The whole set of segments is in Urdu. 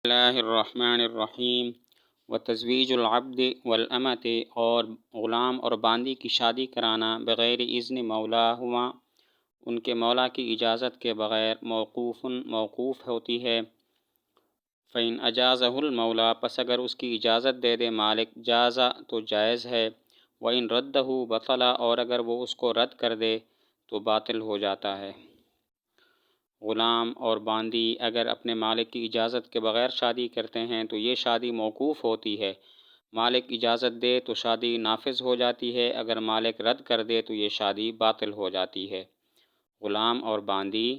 اللہ الرحمن الرحیم و تزویج العبد والامت، اور غلام اور باندی کی شادی کرانا بغیر اذن مولا ہوا، ان کے مولا کی اجازت کے بغیر موقوف ہوتی ہے۔ فإن اجازہ المولا، پس اگر اس کی اجازت دے دے مالک، جازا تو جائز ہے، وإن ردہ بطلا، اور اگر وہ اس کو رد کر دے تو باطل ہو جاتا ہے۔ غلام اور باندی اگر اپنے مالک کی اجازت کے بغیر شادی کرتے ہیں تو یہ شادی موقوف ہوتی ہے۔ مالک اجازت دے تو شادی نافذ ہو جاتی ہے، اگر مالک رد کر دے تو یہ شادی باطل ہو جاتی ہے۔ غلام اور باندی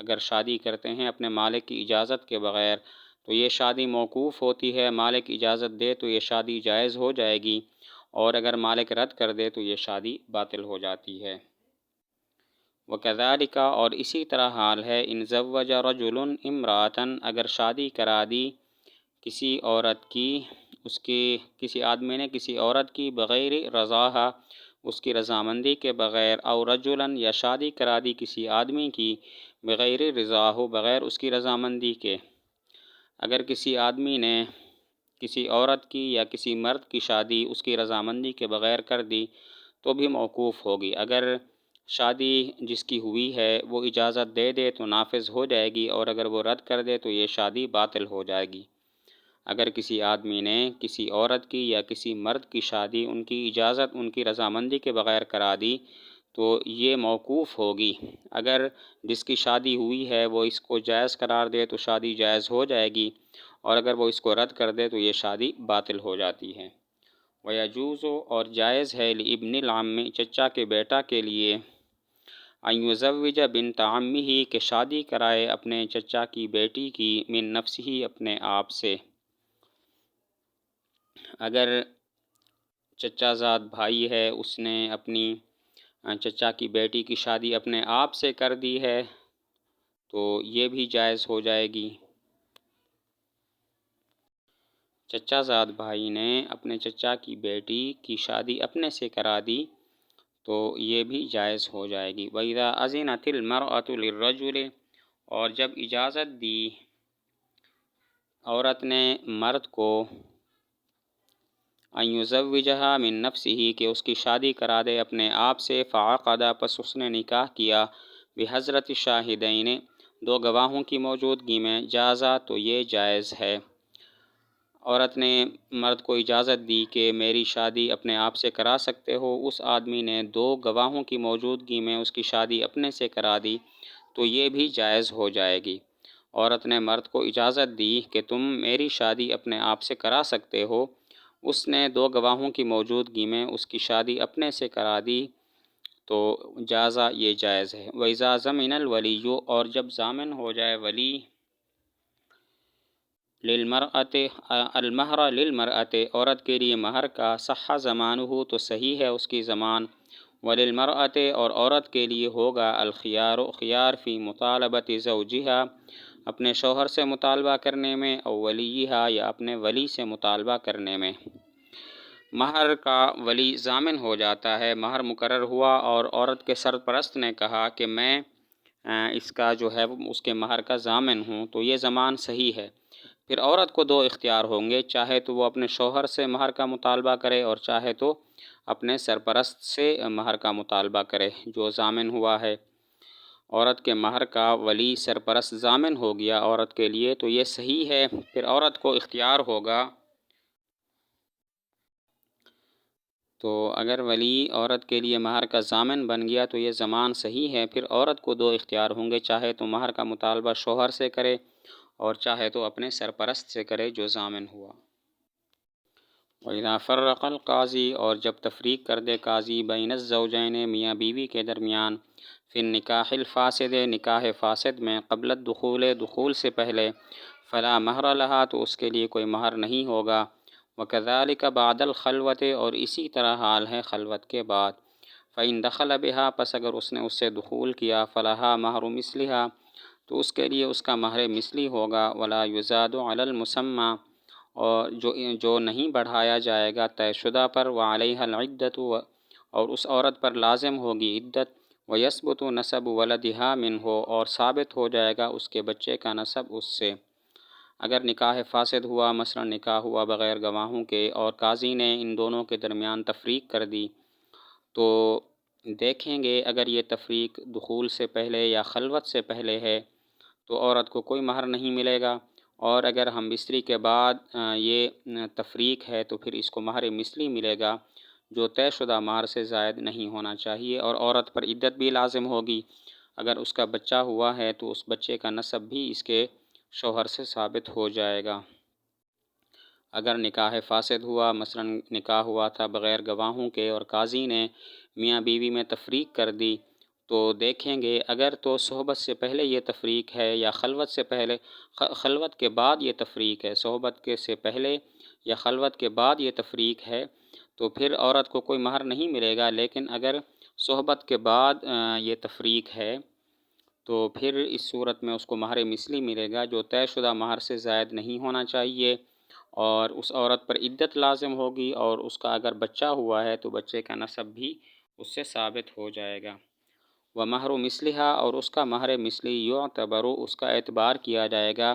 اگر شادی کرتے ہیں اپنے مالک کی اجازت کے بغیر تو یہ شادی موقوف ہوتی ہے، مالک اجازت دے تو یہ شادی جائز ہو جائے گی، اور اگر مالک رد کر دے تو یہ شادی باطل ہو جاتی ہے۔ وَكَذَلِكَ، اور اسی طرح حال ہے، إِن زَوَّجَ رَجُلٌ امرأةً، اگر شادی کرا دی کسی عورت کی، کسی آدمی نے کسی عورت کی بغیر رضاہا، اس کی رضامندی کے بغیر، او رجلاً، یا شادی کرا دی کسی آدمی کی بغیر رضاہ، بغیر اس کی رضامندی کے۔ اگر کسی آدمی نے کسی عورت کی یا کسی مرد کی شادی اس کی رضامندی کے بغیر کر دی تو بھی موقوف ہوگی۔ اگر شادی جس کی ہوئی ہے وہ اجازت دے دے تو نافذ ہو جائے گی، اور اگر وہ رد کر دے تو یہ شادی باطل ہو جائے گی۔ اگر کسی آدمی نے کسی عورت کی یا کسی مرد کی شادی ان کی اجازت، ان کی رضامندی کے بغیر کرا دی تو یہ موقوف ہوگی۔ اگر جس کی شادی ہوئی ہے وہ اس کو جائز قرار دے تو شادی جائز ہو جائے گی، اور اگر وہ اس کو رد کر دے تو یہ شادی باطل ہو جاتی ہے۔ وَيَجُوزُ، اور جائز ہے، لِابْنِ الْعَمِّ، چچا کے بیٹا کے لیے، أَن يُزَوِّجَ بِنْتَ عَمِّهِ، کہ شادی کرائے اپنے چچا کی بیٹی کی، من نفسہ، اپنے آپ سے۔ اگر چچا زاد بھائی ہے، اس نے اپنی چچا کی بیٹی کی شادی اپنے آپ سے کر دی ہے تو یہ بھی جائز ہو جائے گی۔ چچا زاد بھائی نے اپنے چچا کی بیٹی کی شادی اپنے سے کرا دی تو یہ بھی جائز ہو جائے گی۔ وَإِذَا أَذِنَتِ الْمَرْأَةُ لِلرَّجُلِ، اور جب اجازت دی عورت نے مرد کو، أَن يُزَوِّجَهَا مِن نَفْسِهِ، کہ اس کی شادی کرا دے اپنے آپ سے، فَعَقَدَ، پس اس نے نکاح کیا، بِحَضْرَةِ الشَّاهِدَيْنِ، دو گواہوں کی موجودگی میں، جازا تو یہ جائز ہے۔ عورت نے مرد کو اجازت دی کہ میری شادی اپنے آپ سے کرا سکتے ہو، اس آدمی نے دو گواہوں کی موجودگی میں اس کی شادی اپنے سے کرا دی تو یہ بھی جائز ہو جائے گی۔ عورت نے مرد کو اجازت دی کہ تم میری شادی اپنے آپ سے کرا سکتے ہو، اس نے دو گواہوں کی موجودگی میں اس کی شادی اپنے سے کرا دی تو جازا، یہ جائز ہے۔ وَإِذَا ضَمِنَ الْوَلِيُّ، اور جب ضامن ہو جائے ولی، المہر للمرأۃ، عورت کے لیے مہر کا، صح زمانہ، تو صحیح ہے اس کی زمان، وللمرأۃ، اور عورت کے لیے ہوگا الخیار، خیار، فی مطالبۃ زوجہا، اپنے شوہر سے مطالبہ کرنے میں، او ولیہا، یا اپنے ولی سے مطالبہ کرنے میں۔ مہر کا ولی ضامن ہو جاتا ہے، مہر مقرر ہوا اور عورت کے سرپرست نے کہا کہ میں اس کا جو ہے اس کے مہر کا ضامن ہوں، تو یہ ضمان صحیح ہے۔ پھر عورت کو دو اختیار ہوں گے، چاہے تو وہ اپنے شوہر سے مہر کا مطالبہ کرے، اور چاہے تو اپنے سرپرست سے مہر کا مطالبہ کرے جو ضامن ہوا ہے۔ عورت کے مہر کا ولی سرپرست ضامن ہو گیا عورت کے لیے تو یہ صحیح ہے، پھر عورت کو اختیار ہوگا۔ تو اگر ولی عورت کے لیے مہر کا ضامن بن گیا تو یہ ضمان صحیح ہے، پھر عورت کو دو اختیار ہوں گے، چاہے تو مہر کا مطالبہ شوہر سے کرے اور چاہے تو اپنے سرپرست سے کرے جو ضامن ہوا۔ وَإِذَا فَرَّقَ الْقَاضِي، اور جب تفریق کر دے قاضی، بین الزوجین، میاں بیوی کے درمیان، فی النکاح الفاسد، نکاح فاسد میں، قبل الدخول، دخول سے پہلے، فلا مہر لہا، تو اس کے لیے کوئی مہر نہیں ہوگا، وَكَذَلِكَ بَعْدَ الْخَلْوَةِ، اور اسی طرح حال ہے خلوت کے بعد، فَإِن دَخَلَ بِهَا، پس اگر اس نے اس سے دخول کیا، فَلَهَا مَہْرُ مِثْلِهَا، تو اس کے لیے اس کا مہر مثلی ہوگا، وَلَا يُزَادُ عَلَى الْمُسَمَّى، اور جو نہیں بڑھایا جائے گا طے شدہ پر، وَعَلَيْهَا الْعِدَّةُ، اور اس عورت پر لازم ہوگی عدت، وَيَثْبُتُ نَسَبُ وَلَدِهَا مِنْهُ، اور ثابت ہو جائے گا اس کے بچے کا نسب اس سے۔ اگر نکاح فاسد ہوا، مثلا نکاح ہوا بغیر گواہوں کے اور قاضی نے ان دونوں کے درمیان تفریق کر دی، تو دیکھیں گے اگر یہ تفریق دخول سے پہلے یا خلوت سے پہلے ہے تو عورت کو کوئی مہر نہیں ملے گا، اور اگر ہم بستری کے بعد یہ تفریق ہے تو پھر اس کو مہر مثلی ملے گا جو طے شدہ مہر سے زائد نہیں ہونا چاہیے، اور عورت پر عدت بھی لازم ہوگی۔ اگر اس کا بچہ ہوا ہے تو اس بچے کا نسب بھی اس کے شوہر سے ثابت ہو جائے گا۔ اگر نکاح فاسد ہوا، مثلا نکاح ہوا تھا بغیر گواہوں کے اور قاضی نے میاں بیوی میں تفریق کر دی، تو دیکھیں گے اگر تو صحبت سے پہلے یہ تفریق ہے یا خلوت سے پہلے، خلوت کے بعد یہ تفریق ہے، صحبت کے سے پہلے یا خلوت کے بعد یہ تفریق ہے تو پھر عورت کو کوئی مہر نہیں ملے گا، لیکن اگر صحبت کے بعد یہ تفریق ہے تو پھر اس صورت میں اس کو مہر مثلی ملے گا جو طے شدہ مہر سے زائد نہیں ہونا چاہیے، اور اس عورت پر عدت لازم ہوگی، اور اس کا اگر بچہ ہوا ہے تو بچے کا نسب بھی اس سے ثابت ہو جائے گا۔ ومہر مثلہا، اور اس کا مہر مثلی یعتبر، اس کا اعتبار کیا جائے گا،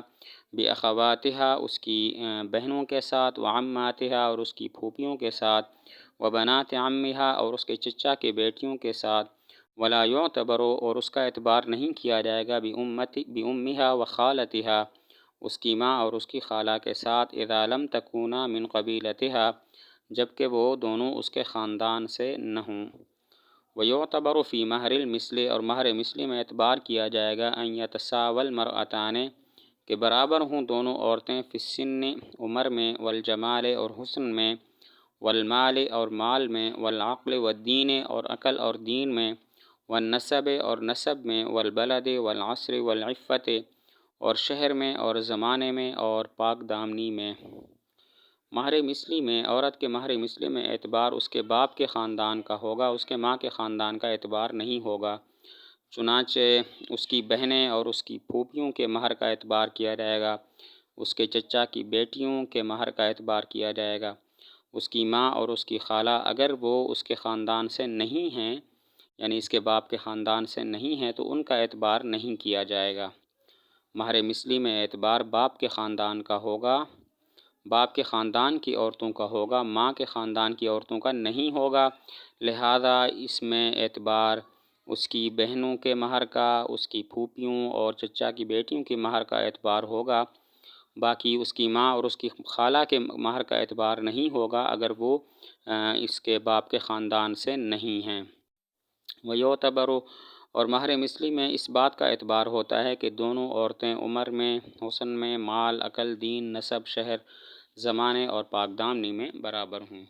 باخواتہا، اس کی بہنوں کے ساتھ، وعماتہا، اور اس کی پھوپھیوں کے ساتھ، وبنات عمہا، اور اس کے چچا کے بیٹیوں کے ساتھ، ولا یعتبر، اور اس کا اعتبار نہیں کیا جائے گا، بامہا وخالتہا، اس کی ماں اور اس کی خالہ کے ساتھ، اذا لم تکونا من قبیلتہا، جبکہ وہ دونوں اس کے خاندان سے نہ ہوں۔ ویعتبر فی مہر المثل، اور مہر مثلی میں اعتبار کیا جائے گا، ان یتساوی المرأتان، کہ برابر ہوں دونوں عورتیں، فی السن، عمر میں، والجمال، اور حسن میں، والمال، اور مال میں، والعقل والدین، اور عقل اور دین میں، والنسب، اور نسب میں، والبلد، والعصر، والعفت، اور شہر میں اور زمانے میں اور پاک دامنی میں۔ مہر مثلی میں، عورت کے مہر مثلی میں اعتبار اس کے باپ کے خاندان کا ہوگا، اس کے ماں کے خاندان کا اعتبار نہیں ہوگا، چنانچہ اس کی بہنیں اور اس کی پھوپھیوں کے مہر کا اعتبار کیا جائے گا، اس کے چچا کی بیٹیوں کے مہر کا اعتبار کیا جائے گا، اس کی ماں اور اس کی خالہ اگر وہ اس کے خاندان سے نہیں ہیں، یعنی اس کے باپ کے خاندان سے نہیں ہیں، تو ان کا اعتبار نہیں کیا جائے گا۔ مہر مثلی میں اعتبار باپ کے خاندان کا ہوگا، باپ کے خاندان کی عورتوں کا ہوگا، ماں کے خاندان کی عورتوں کا نہیں ہوگا، لہذا اس میں اعتبار اس کی بہنوں کے مہر کا، اس کی پھوپھیوں اور چچا کی بیٹیوں کی مہر کا اعتبار ہوگا، باقی اس کی ماں اور اس کی خالہ کے مہر کا اعتبار نہیں ہوگا اگر وہ اس کے باپ کے خاندان سے نہیں ہیں۔ ویعتبر، اور مہر مثلی میں اس بات کا اعتبار ہوتا ہے کہ دونوں عورتیں عمر میں، حسن میں، مال، عقل، دین، نسب، شہر، زمانے اور پاک دامنی میں برابر ہوں۔